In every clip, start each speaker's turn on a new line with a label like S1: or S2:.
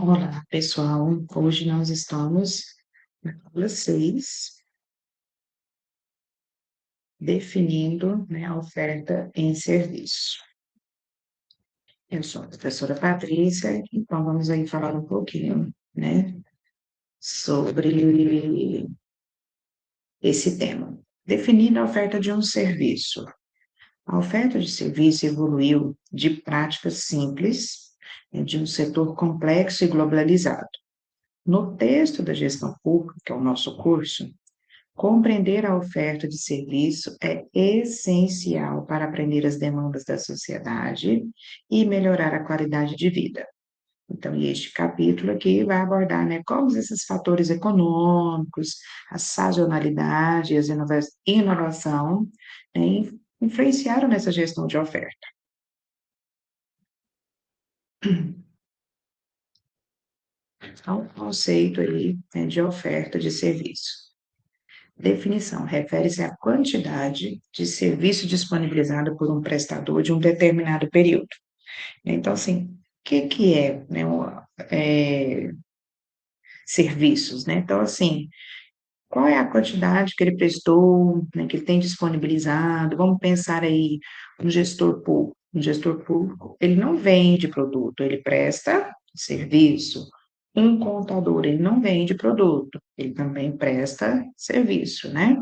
S1: Olá, pessoal. Hoje nós estamos na aula 6, definindo, né, a oferta em serviço. Eu sou a professora Patrícia, então vamos aí falar um pouquinho, né, sobre esse tema. Definindo a oferta de um serviço. A oferta de serviço evoluiu de práticas simples, de um setor complexo e globalizado. No texto da gestão pública, que é o nosso curso, compreender a oferta de serviço é essencial para aprender as demandas da sociedade e melhorar a qualidade de vida. Então, e este capítulo aqui vai abordar, né, como esses fatores econômicos, a sazonalidade e a inovação, né, influenciaram nessa gestão de oferta. Então, o conceito aí, né, de oferta de serviço. Definição: refere-se à quantidade de serviço disponibilizado por um prestador de um determinado período. Então, assim, o que é, né, serviços, né? Então, assim, qual é a quantidade que ele prestou, né, que ele tem disponibilizado? Vamos pensar aí no gestor público. O gestor público, ele não vende produto, ele presta serviço. Um contador, ele não vende produto, ele também presta serviço, né?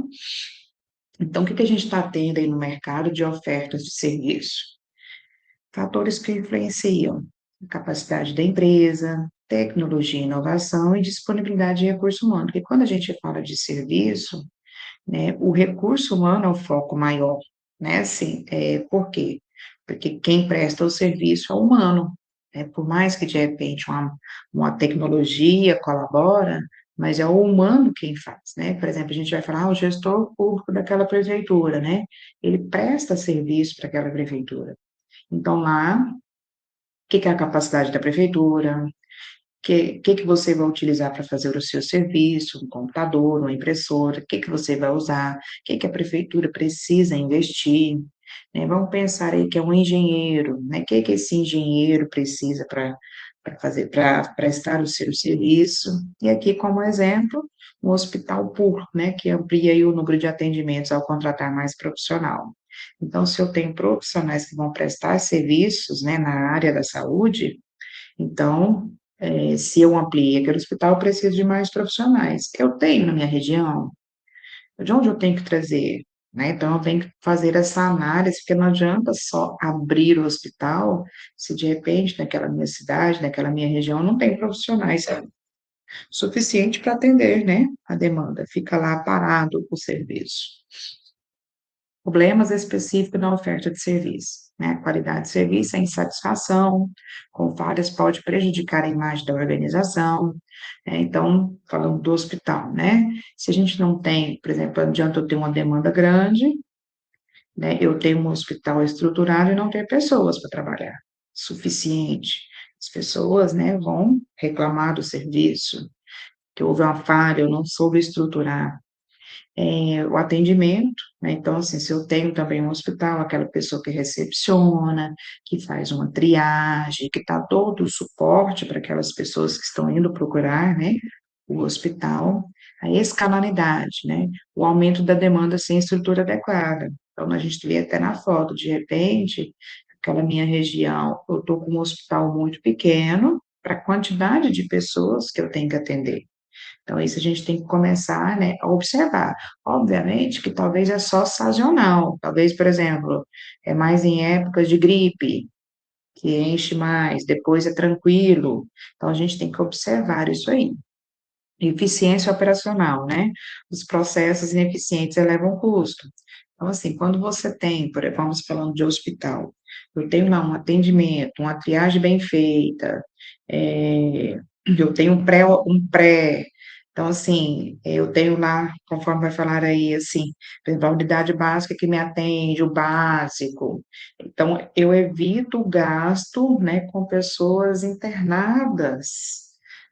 S1: Então, o que a gente está tendo aí no mercado de ofertas de serviço? Fatores que influenciam a capacidade da empresa, tecnologia e inovação e disponibilidade de recurso humano. Porque quando a gente fala de serviço, né, o recurso humano é o foco maior, né? Assim, por quê? Porque quem presta o serviço é o humano, né? Por mais que de repente uma tecnologia colabora, mas é o humano quem faz, né? Por exemplo, a gente vai falar, o gestor público daquela prefeitura, né? Ele presta serviço para aquela prefeitura. Então, lá, o que é a capacidade da prefeitura? Que você vai utilizar para fazer o seu serviço, um computador, uma impressora, o que você vai usar, o que a prefeitura precisa investir, né? Vamos pensar aí que é um engenheiro, né? O que esse engenheiro precisa para fazer, para prestar o seu serviço. E aqui, como exemplo, um hospital público, né? Que amplia aí o número de atendimentos ao contratar mais profissional. Então, se eu tenho profissionais que vão prestar serviços, né, na área da saúde, então, se eu ampliei aquele hospital, eu preciso de mais profissionais. Eu tenho na minha região, de onde eu tenho que trazer, né? Então, eu tenho que fazer essa análise, porque não adianta só abrir o hospital, se de repente naquela minha cidade, naquela minha região, não tem profissionais suficiente para atender, né, a demanda. Fica lá parado o serviço. Problemas específicos na oferta de serviço, né? A qualidade de serviço, a insatisfação com falhas pode prejudicar a imagem da organização, né? Então, falando do hospital, né? Se a gente não tem, por exemplo, não adianta eu ter uma demanda grande, né? Eu tenho um hospital estruturado e não ter pessoas para trabalhar, suficiente. As pessoas, né, vão reclamar do serviço, que houve uma falha, eu não soube estruturar o atendimento, né? Então, assim, se eu tenho também um hospital, aquela pessoa que recepciona, que faz uma triagem, que dá todo o suporte para aquelas pessoas que estão indo procurar, né, o hospital, a escalonidade, né, o aumento da demanda sem estrutura adequada. Então, a gente vê até na foto, de repente, aquela minha região, eu estou com um hospital muito pequeno para a quantidade de pessoas que eu tenho que atender. Então, isso a gente tem que começar, né, a observar. Obviamente que talvez é só sazonal, talvez, por exemplo, é mais em épocas de gripe, que enche mais, depois é tranquilo. Então, a gente tem que observar isso aí. Eficiência operacional, né? Os processos ineficientes elevam o custo. Então, assim, quando você tem, por exemplo, vamos falando de hospital, eu tenho lá um atendimento, uma triagem bem feita, eu tenho um pré, então, assim, eu tenho lá, conforme vai falar aí, assim, por exemplo, a unidade básica que me atende, o básico, então, eu evito o gasto, né, com pessoas internadas,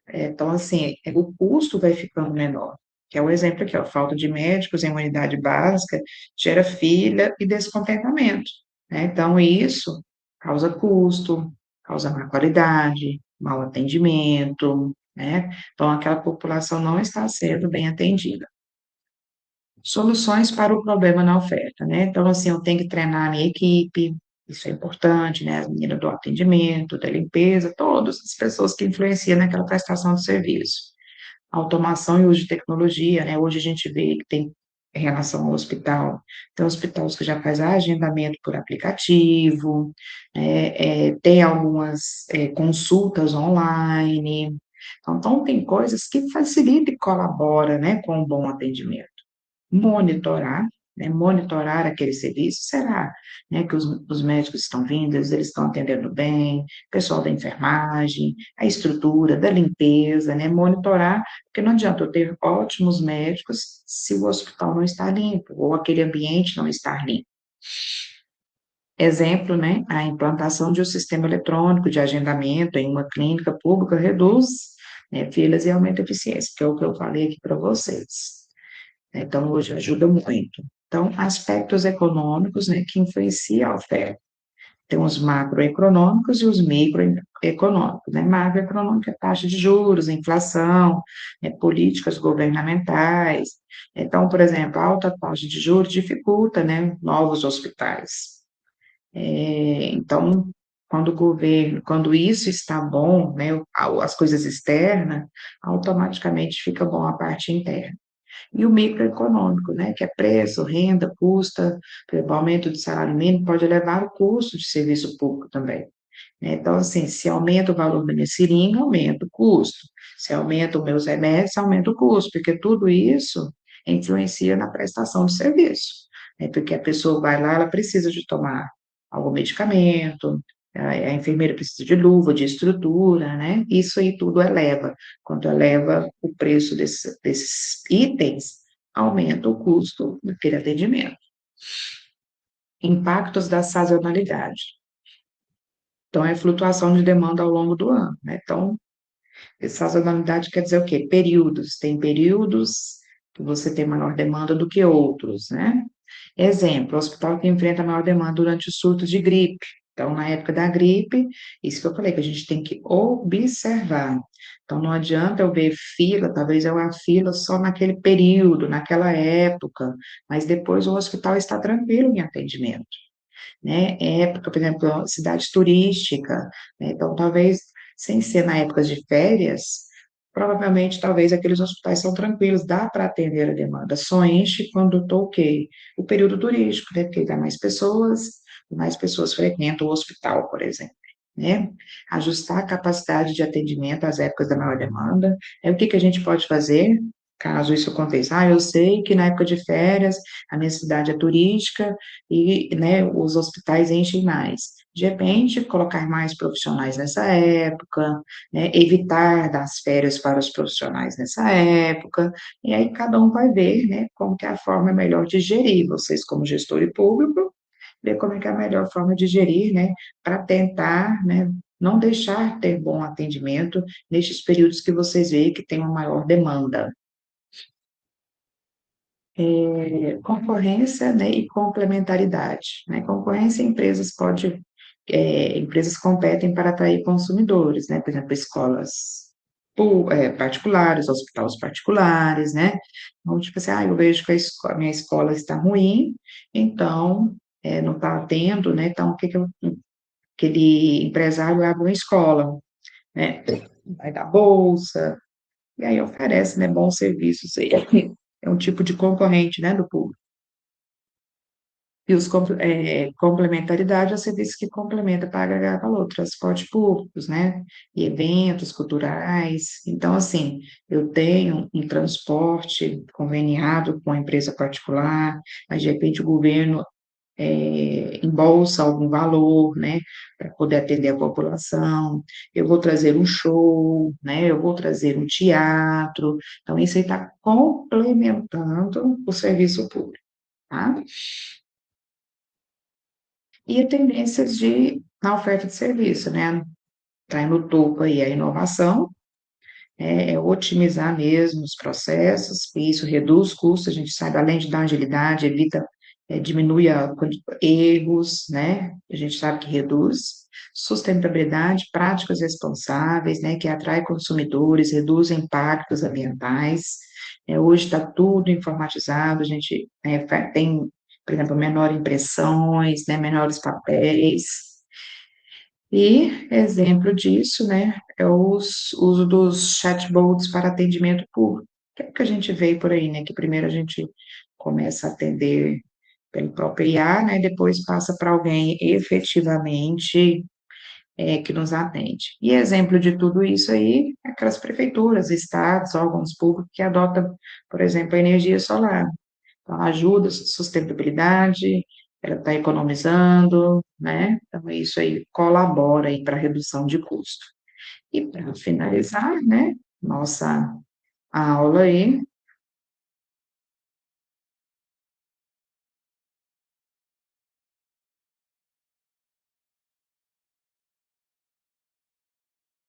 S1: então, assim, o custo vai ficando menor, que é o exemplo aqui, ó, falta de médicos em uma unidade básica gera fila e descontentamento, né? Então, isso causa custo, causa má qualidade, mau atendimento, né? Então, aquela população não está sendo bem atendida. Soluções para o problema na oferta, né? Então, assim, eu tenho que treinar a minha equipe, isso é importante, né? As meninas do atendimento, da limpeza, todas as pessoas que influenciam naquela prestação de serviço. Automação e uso de tecnologia, né? Hoje a gente vê que tem em relação ao hospital, tem hospitais que já faz agendamento por aplicativo, tem algumas consultas online, então tem coisas que facilitam e colaboram, né, com um bom atendimento monitorar, né, monitorar aquele serviço, será, né, que os médicos estão vindo, eles estão atendendo bem, o pessoal da enfermagem, a estrutura, da limpeza, né, monitorar, porque não adianta eu ter ótimos médicos se o hospital não está limpo, ou aquele ambiente não está limpo. Exemplo, né, a implantação de um sistema eletrônico de agendamento em uma clínica pública reduz, né, filas e aumenta a eficiência, que é o que eu falei aqui para vocês. Então, hoje ajuda muito. Então, aspectos econômicos, né, que influenciam a oferta. Tem os macroeconômicos e os microeconômicos, né? Macroeconômico é taxa de juros, inflação, né, políticas governamentais. Então, por exemplo, a alta taxa de juros dificulta, né, novos hospitais. Então, quando o governo, quando isso está bom, né, as coisas externas, automaticamente fica bom a parte interna. E o microeconômico, né, que é preço, renda, custa, por exemplo, o aumento do salário mínimo pode elevar o custo de serviço público também, né? Então, assim, se aumenta o valor da minha seringa, aumenta o custo. Se aumenta os meus remédios, aumenta o custo, porque tudo isso influencia na prestação de serviço, né? Porque a pessoa vai lá, ela precisa de tomar algum medicamento, a enfermeira precisa de luva, de estrutura, né? Isso aí tudo eleva. Quando eleva o preço desses itens, aumenta o custo daquele atendimento. Impactos da sazonalidade. Então, é flutuação de demanda ao longo do ano, né? Então, sazonalidade quer dizer o quê? Períodos. Tem períodos que você tem maior demanda do que outros, né? Exemplo, hospital que enfrenta maior demanda durante os surtos de gripe. Então, na época da gripe, isso que eu falei, que a gente tem que observar. Então, não adianta eu ver fila, talvez é uma fila só naquele período, naquela época, mas depois o hospital está tranquilo em atendimento, né? Época, por exemplo, cidade turística, né? Então, talvez, sem ser na época de férias, provavelmente, talvez, aqueles hospitais são tranquilos, dá para atender a demanda, só enche quando estou ok. O período turístico, né? Porque dá mais pessoas frequentam o hospital, por exemplo. Né? Ajustar a capacidade de atendimento às épocas da maior demanda. O que que a gente pode fazer caso isso aconteça? Eu sei que na época de férias a minha cidade é turística, e, né, os hospitais enchem mais. De repente, colocar mais profissionais nessa época, né, evitar dar as férias para os profissionais nessa época, e aí cada um vai ver, né, como que é a forma melhor de gerir, vocês como gestor público, ver como é que é a melhor forma de gerir, né, para tentar, né, não deixar ter bom atendimento nestes períodos que vocês veem que tem uma maior demanda. Concorrência, né, e complementaridade, né? Concorrência, empresas competem para atrair consumidores, né? Por exemplo, escolas particulares, hospitais particulares, né? Então, tipo assim, eu vejo que a minha escola está ruim, então, não está tendo, né? Então, o que que aquele empresário abre uma escola, né? Vai dar bolsa, e aí oferece, né, bons serviços aí. É um tipo de concorrente, né, do público. E complementaridade é o serviço que complementa para agregar valor, transporte públicos, né? E eventos culturais. Então, assim, eu tenho um transporte conveniado com a empresa particular, mas de repente o governo embolsa algum valor, né? Para poder atender a população. Eu vou trazer um show, né? Eu vou trazer um teatro. Então, isso aí está complementando o serviço público, tá? E tendências na oferta de serviço, né? Está no topo aí a inovação, otimizar mesmo os processos, e isso reduz custos, a gente sabe, além de dar agilidade, evita diminui erros, né? A gente sabe que reduz. Sustentabilidade, práticas responsáveis, né? Que atrai consumidores, reduz impactos ambientais. Hoje está tudo informatizado, a gente tem, por exemplo, menor impressões, né? Menores papéis. E exemplo disso, né, é o uso dos chatbots para atendimento público, que é o que a gente vê por aí, né, que primeiro a gente começa a atender pelo próprio IA, né, depois passa para alguém efetivamente que nos atende. E exemplo de tudo isso aí, é aquelas prefeituras, estados, órgãos públicos que adotam, por exemplo, a energia solar. Então, ajuda a sustentabilidade, ela está economizando, né? Então, isso aí colabora aí para a redução de custo. E para finalizar, né, nossa aula aí,